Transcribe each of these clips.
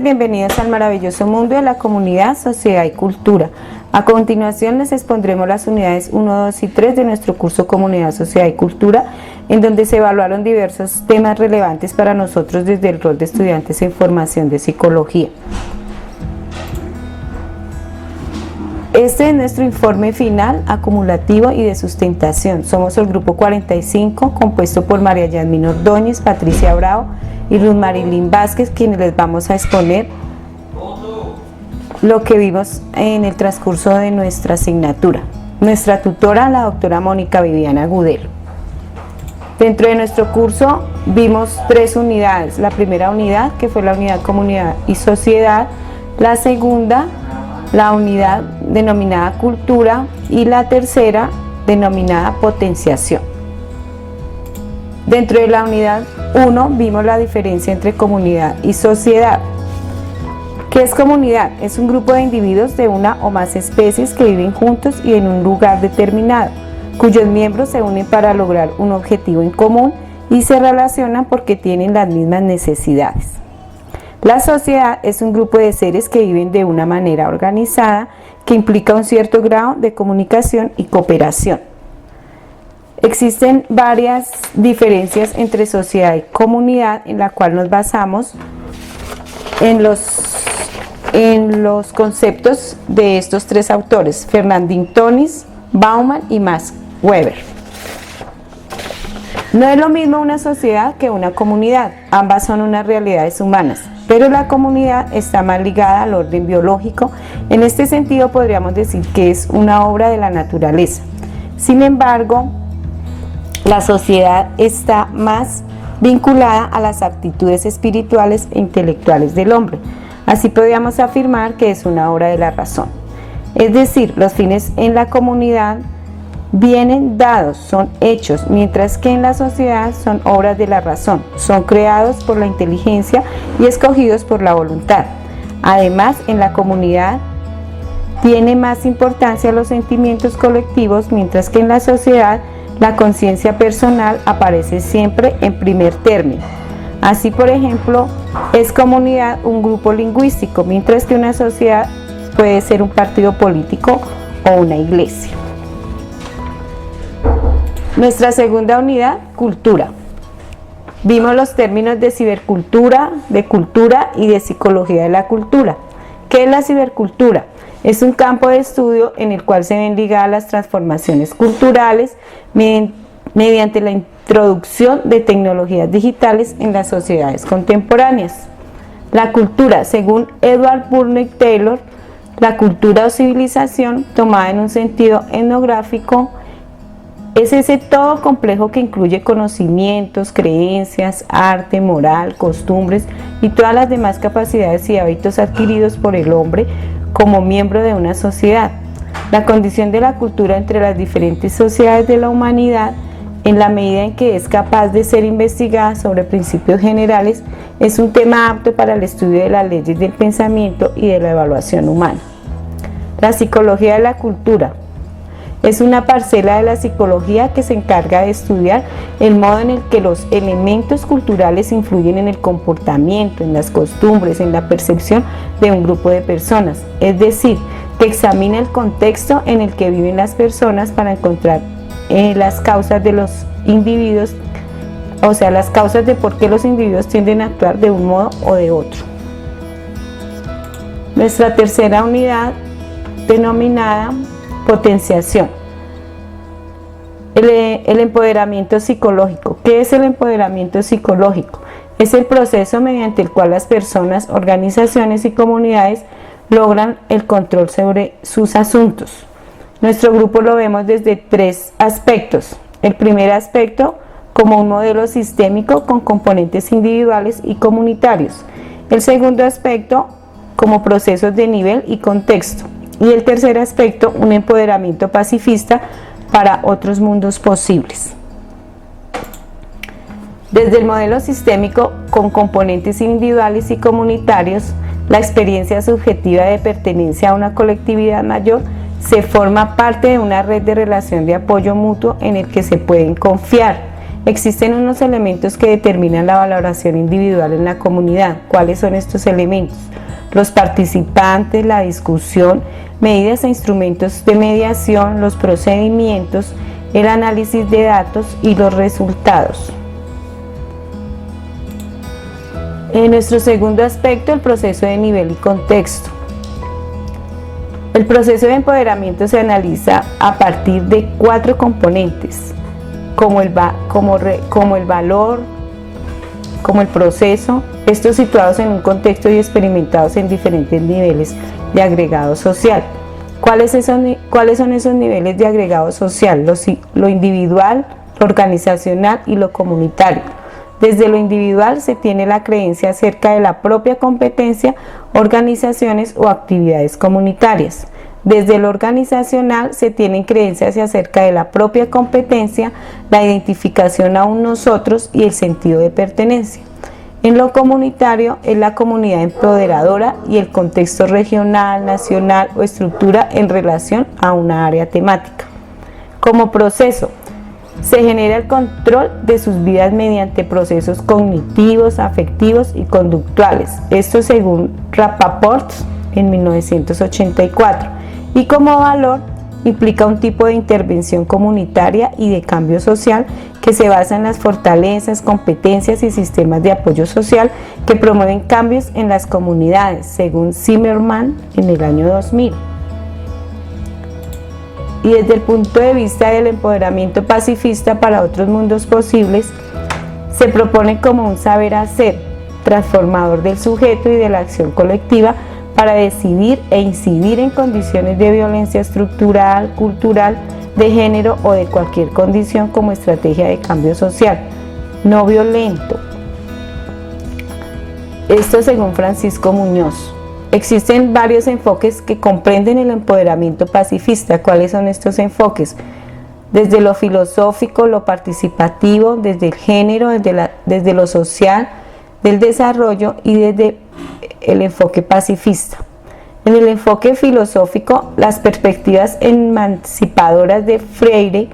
Bienvenidos al maravilloso mundo de la comunidad, sociedad y cultura. A continuación les expondremos las unidades 1, 2 y 3 de nuestro curso Comunidad, Sociedad y Cultura, en donde se evaluaron diversos temas relevantes para nosotros desde el rol de estudiantes en formación de psicología. Este es nuestro informe final, acumulativo y de sustentación. Somos el grupo 45, compuesto por María Yasmín Ordóñez, Patricia Bravo y Ruth Marilyn Vázquez, quienes les vamos a exponer lo que vimos en el transcurso de nuestra asignatura. Nuestra tutora, la doctora Mónica Viviana Gudelo. Dentro de nuestro curso vimos 3 unidades. La primera unidad, que fue la unidad Comunidad y Sociedad, la segunda, la unidad denominada Cultura, y la tercera, denominada Potenciación. Dentro de la unidad 1 vimos la diferencia entre comunidad y sociedad. ¿Qué es comunidad? Es un grupo de individuos de una o más especies que viven juntos y en un lugar determinado, cuyos miembros se unen para lograr un objetivo en común y se relacionan porque tienen las mismas necesidades. La sociedad es un grupo de seres que viven de una manera organizada que implica un cierto grado de comunicación y cooperación. Existen varias diferencias entre sociedad y comunidad, en la cual nos basamos en los conceptos de estos 3 autores, Fernandín Tonis, Bauman y Max Weber. No es lo mismo una sociedad que una comunidad, ambas son unas realidades humanas, pero la comunidad está más ligada al orden biológico. En este sentido podríamos decir que es una obra de la naturaleza. Sin embargo, la sociedad está más vinculada a las aptitudes espirituales e intelectuales del hombre. Así podríamos afirmar que es una obra de la razón. Es decir, los fines en la comunidad vienen dados, son hechos, mientras que en la sociedad son obras de la razón, son creados por la inteligencia y escogidos por la voluntad. Además, en la comunidad tiene más importancia los sentimientos colectivos, mientras que en la sociedad la conciencia personal aparece siempre en primer término. Así, por ejemplo, es comunidad un grupo lingüístico, mientras que una sociedad puede ser un partido político o una iglesia. Nuestra segunda unidad, cultura. Vimos los términos de cibercultura, de cultura y de psicología de la cultura. ¿Qué es la cibercultura? Es un campo de estudio en el cual se ven ligadas las transformaciones culturales mediante la introducción de tecnologías digitales en las sociedades contemporáneas. La cultura, según Edward Burnett Taylor, la cultura o civilización, tomada en un sentido etnográfico, es ese todo complejo que incluye conocimientos, creencias, arte, moral, costumbres y todas las demás capacidades y hábitos adquiridos por el hombre como miembro de una sociedad. La condición de la cultura entre las diferentes sociedades de la humanidad, en la medida en que es capaz de ser investigada sobre principios generales, es un tema apto para el estudio de las leyes del pensamiento y de la evaluación humana. La psicología de la cultura es una parcela de la psicología que se encarga de estudiar el modo en el que los elementos culturales influyen en el comportamiento, en las costumbres, en la percepción de un grupo de personas. Es decir, que examina el contexto en el que viven las personas para encontrar las causas de los individuos, o sea, las causas de por qué los individuos tienden a actuar de un modo o de otro. Nuestra tercera unidad, denominada Potenciación. El empoderamiento psicológico. ¿Qué es el empoderamiento psicológico? Es el proceso mediante el cual las personas, organizaciones y comunidades logran el control sobre sus asuntos. Nuestro grupo lo vemos desde 3 aspectos. El primer aspecto, como un modelo sistémico con componentes individuales y comunitarios. El segundo aspecto, como procesos de nivel y contexto. Y el tercer aspecto, un empoderamiento pacifista para otros mundos posibles. Desde el modelo sistémico con componentes individuales y comunitarios, la experiencia subjetiva de pertenencia a una colectividad mayor se forma parte de una red de relación de apoyo mutuo en el que se pueden confiar, Existen unos elementos que determinan la valoración individual en la comunidad. ¿Cuáles son estos elementos? Los participantes, la discusión, medidas e instrumentos de mediación, los procedimientos, el análisis de datos y los resultados. En nuestro segundo aspecto, el proceso de nivel y contexto. El proceso de empoderamiento se analiza a partir de 4 componentes, como el valor, como el proceso, estos situados en un contexto y experimentados en diferentes niveles de agregado social. ¿Cuáles son esos niveles de agregado social? Lo individual, lo organizacional y lo comunitario. Desde lo individual se tiene la creencia acerca de la propia competencia, organizaciones o actividades comunitarias. Desde lo organizacional se tienen creencias acerca de la propia competencia, la identificación a un nosotros y el sentido de pertenencia. En lo comunitario es la comunidad empoderadora y el contexto regional, nacional o estructura en relación a una área temática. Como proceso, se genera el control de sus vidas mediante procesos cognitivos, afectivos y conductuales. Esto según Rappaport en 1984. Y como valor, implica un tipo de intervención comunitaria y de cambio social que se basa en las fortalezas, competencias y sistemas de apoyo social que promueven cambios en las comunidades, según Zimmerman en el año 2000. Y desde el punto de vista del empoderamiento pacifista para otros mundos posibles, se propone como un saber hacer transformador del sujeto y de la acción colectiva para decidir e incidir en condiciones de violencia estructural, cultural, de género o de cualquier condición como estrategia de cambio social, no violento. Esto según Francisco Muñoz. Existen varios enfoques que comprenden el empoderamiento pacifista. ¿Cuáles son estos enfoques? Desde lo filosófico, lo participativo, desde el género, desde lo social, del desarrollo y desde el enfoque pacifista. En el enfoque filosófico, las perspectivas emancipadoras de Freire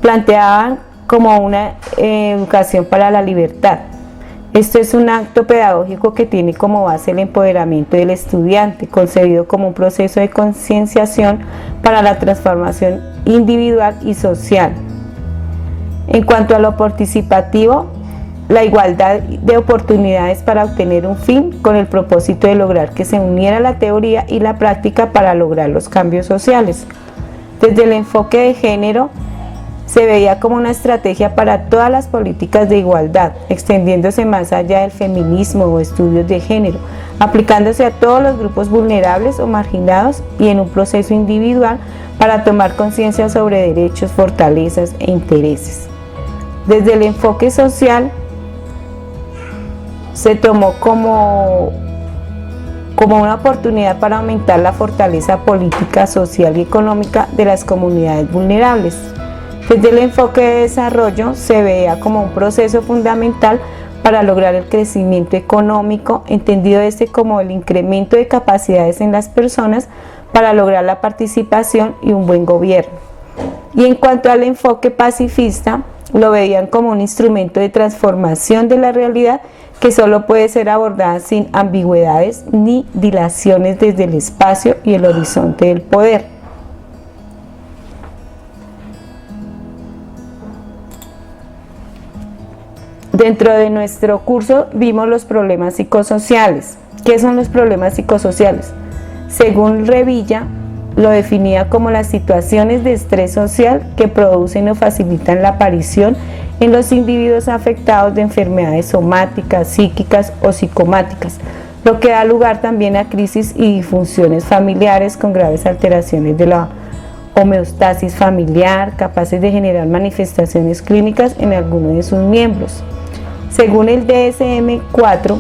planteaban como una educación para la libertad. Esto es un acto pedagógico que tiene como base el empoderamiento del estudiante, concebido como un proceso de concienciación para la transformación individual y social. En cuanto a lo participativo, la igualdad de oportunidades para obtener un fin con el propósito de lograr que se uniera la teoría y la práctica para lograr los cambios sociales. Desde el enfoque de género, se veía como una estrategia para todas las políticas de igualdad, extendiéndose más allá del feminismo o estudios de género, aplicándose a todos los grupos vulnerables o marginados y en un proceso individual para tomar conciencia sobre derechos, fortalezas e intereses. Desde el enfoque social, se tomó como una oportunidad para aumentar la fortaleza política, social y económica de las comunidades vulnerables. Desde el enfoque de desarrollo se veía como un proceso fundamental para lograr el crecimiento económico, entendido como el incremento de capacidades en las personas para lograr la participación y un buen gobierno. Y en cuanto al enfoque pacifista, lo veían como un instrumento de transformación de la realidad que solo puede ser abordada sin ambigüedades ni dilaciones desde el espacio y el horizonte del poder. Dentro de nuestro curso vimos los problemas psicosociales. ¿Qué son los problemas psicosociales? Según Revilla, lo definía como las situaciones de estrés social que producen o facilitan la aparición en los individuos afectados de enfermedades somáticas, psíquicas o psicomáticas, lo que da lugar también a crisis y disfunciones familiares con graves alteraciones de la homeostasis familiar, capaces de generar manifestaciones clínicas en alguno de sus miembros. Según el DSM-4,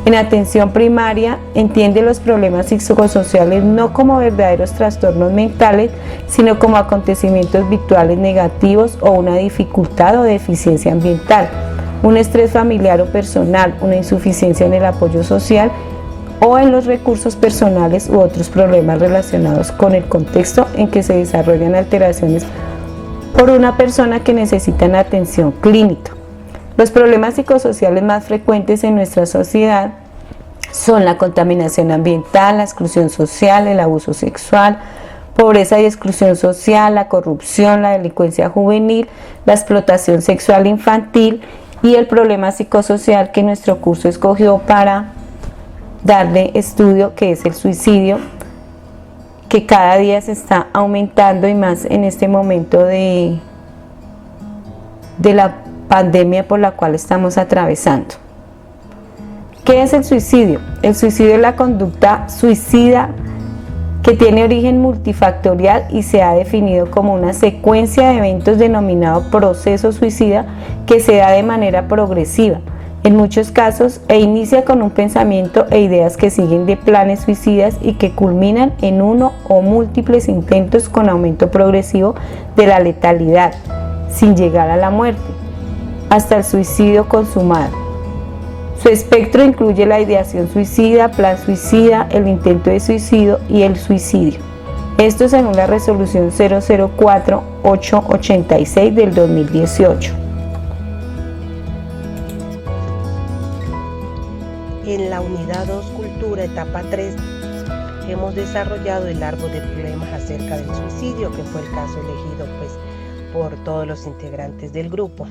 en atención primaria entiende los problemas psicosociales no como verdaderos trastornos mentales, sino como acontecimientos virtuales negativos o una dificultad o deficiencia ambiental, un estrés familiar o personal, una insuficiencia en el apoyo social o en los recursos personales u otros problemas relacionados con el contexto en que se desarrollan alteraciones por una persona que necesita una atención clínica. Los problemas psicosociales más frecuentes en nuestra sociedad son la contaminación ambiental, la exclusión social, el abuso sexual, pobreza y exclusión social, la corrupción, la delincuencia juvenil, la explotación sexual infantil y el problema psicosocial que nuestro curso escogió para darle estudio, que es el suicidio, que cada día se está aumentando y más en este momento de la pandemia por la cual estamos atravesando. ¿Qué es el suicidio? El suicidio es la conducta suicida que tiene origen multifactorial y se ha definido como una secuencia de eventos denominado proceso suicida que se da de manera progresiva, en muchos casos, e inicia con un pensamiento e ideas que siguen de planes suicidas y que culminan en uno o múltiples intentos con aumento progresivo de la letalidad, sin llegar a la muerte, hasta el suicidio consumado. Su espectro incluye la ideación suicida, plan suicida, el intento de suicidio y el suicidio. Esto según la resolución 004-886 del 2018. En la unidad 2 Cultura, etapa 3, hemos desarrollado el árbol de problemas acerca del suicidio, que fue el caso elegido por todos los integrantes del grupo.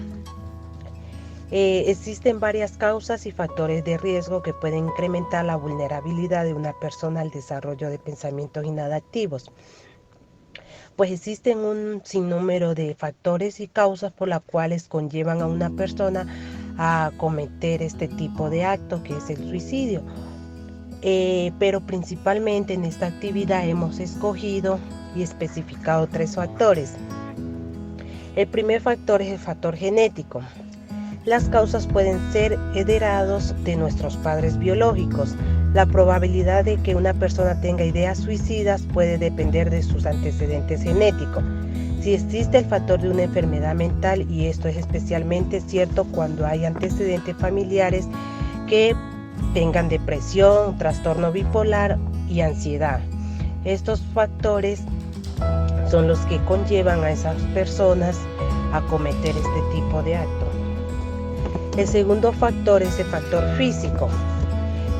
Existen varias causas y factores de riesgo que pueden incrementar la vulnerabilidad de una persona al desarrollo de pensamientos inadaptivos. Pues existen un sinnúmero de factores y causas por las cuales conllevan a una persona a cometer este tipo de acto que es el suicidio. Pero principalmente en esta actividad hemos escogido y especificado 3 factores. El primer factor es el factor genético. Las causas pueden ser heredados de nuestros padres biológicos. La probabilidad de que una persona tenga ideas suicidas puede depender de sus antecedentes genéticos. Si existe el factor de una enfermedad mental, y esto es especialmente cierto cuando hay antecedentes familiares que tengan depresión, trastorno bipolar y ansiedad. Estos factores son los que conllevan a esas personas a cometer este tipo de actos. El segundo factor es el factor físico.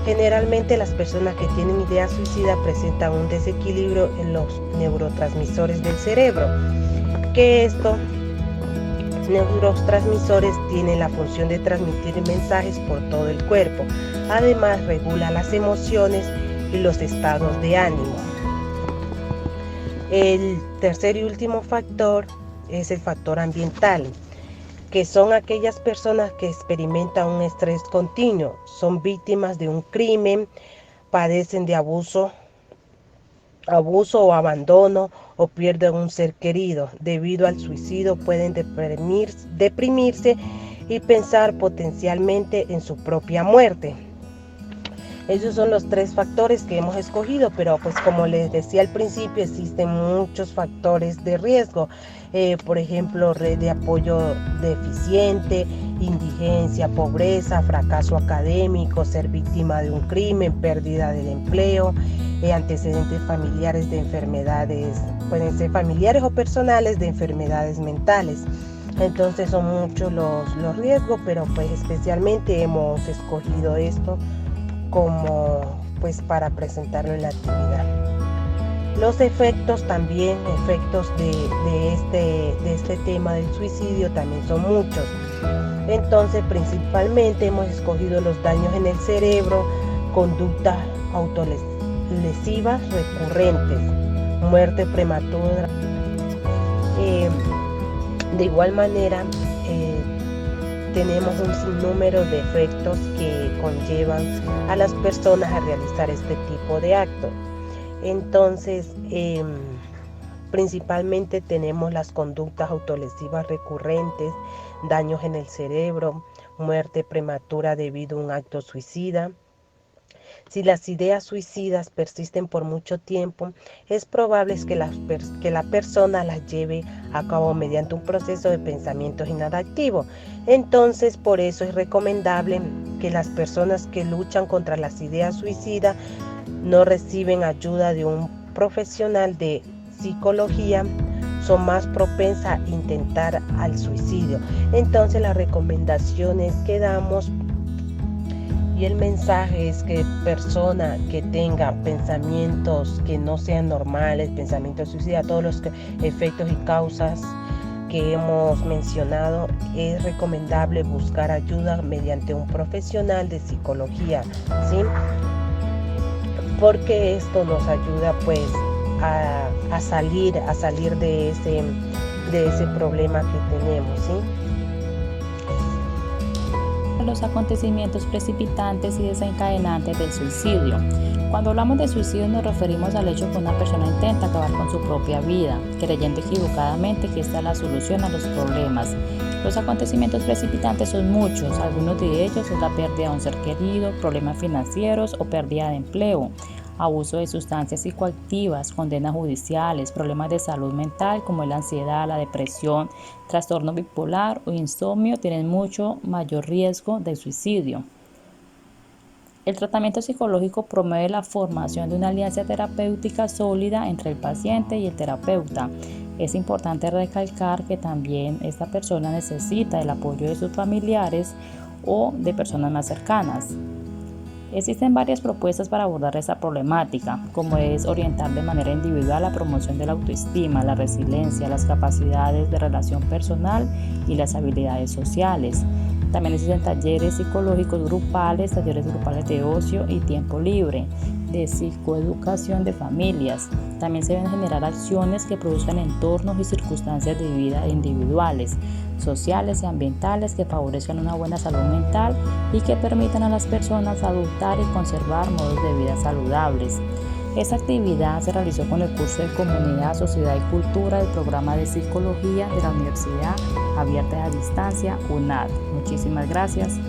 Generalmente las personas que tienen ideas suicidas presentan un desequilibrio en los neurotransmisores del cerebro, que estos neurotransmisores tienen la función de transmitir mensajes por todo el cuerpo. Además, regula las emociones y los estados de ánimo. El tercer y último factor es el factor ambiental, que son aquellas personas que experimentan un estrés continuo, son víctimas de un crimen, padecen de abuso o abandono o pierden un ser querido. Debido al suicidio pueden deprimirse y pensar potencialmente en su propia muerte. Esos son los 3 factores que hemos escogido, pero pues como les decía al principio, existen muchos factores de riesgo. Por ejemplo, red de apoyo deficiente, indigencia, pobreza, fracaso académico, ser víctima de un crimen, pérdida del empleo, antecedentes familiares de enfermedades, pueden ser familiares o personales de enfermedades mentales. Entonces son muchos los riesgos, pero pues especialmente hemos escogido esto como pues para presentarlo en la actividad. Los efectos también, efectos de este tema del suicidio también son muchos. Entonces principalmente hemos escogido los daños en el cerebro, conductas autolesivas recurrentes, muerte prematura. De igual manera, tenemos un sinnúmero de efectos que conllevan a las personas a realizar este tipo de actos. Entonces, principalmente tenemos las conductas autolesivas recurrentes, daños en el cerebro, muerte prematura debido a un acto suicida. Si las ideas suicidas persisten por mucho tiempo, es probable que la persona las lleve a cabo mediante un proceso de pensamientos inadaptivos. Entonces, por eso es recomendable que las personas que luchan contra las ideas suicidas no reciben ayuda de un profesional de psicología son más propensas a intentar al suicidio. Entonces las recomendaciones que damos y el mensaje es que persona que tenga pensamientos que no sean normales, pensamientos suicidas, todos los efectos y causas que hemos mencionado, es recomendable buscar ayuda mediante un profesional de psicología, ¿sí? Porque esto nos ayuda pues a salir de ese problema que tenemos, ¿sí? Los acontecimientos precipitantes y desencadenantes del suicidio. Cuando hablamos de suicidio nos referimos al hecho que una persona intenta acabar con su propia vida, creyendo equivocadamente que esta es la solución a los problemas. Los acontecimientos precipitantes son muchos, algunos de ellos es la pérdida de un ser querido, problemas financieros o pérdida de empleo, abuso de sustancias psicoactivas, condenas judiciales, problemas de salud mental como la ansiedad, la depresión, trastorno bipolar o insomnio tienen mucho mayor riesgo de suicidio. El tratamiento psicológico promueve la formación de una alianza terapéutica sólida entre el paciente y el terapeuta. Es importante recalcar que también esta persona necesita el apoyo de sus familiares o de personas más cercanas. Existen varias propuestas para abordar esta problemática, como es orientar de manera individual la promoción de la autoestima, la resiliencia, las capacidades de relación personal y las habilidades sociales. También existen talleres psicológicos grupales, talleres grupales de ocio y tiempo libre, de psicoeducación de familias. También se deben generar acciones que produzcan entornos y circunstancias de vida individuales, sociales y ambientales que favorezcan una buena salud mental y que permitan a las personas adoptar y conservar modos de vida saludables. Esta actividad se realizó con el curso de Comunidad, Sociedad y Cultura del programa de Psicología de la Universidad Abierta a Distancia, UNAD. Muchísimas gracias.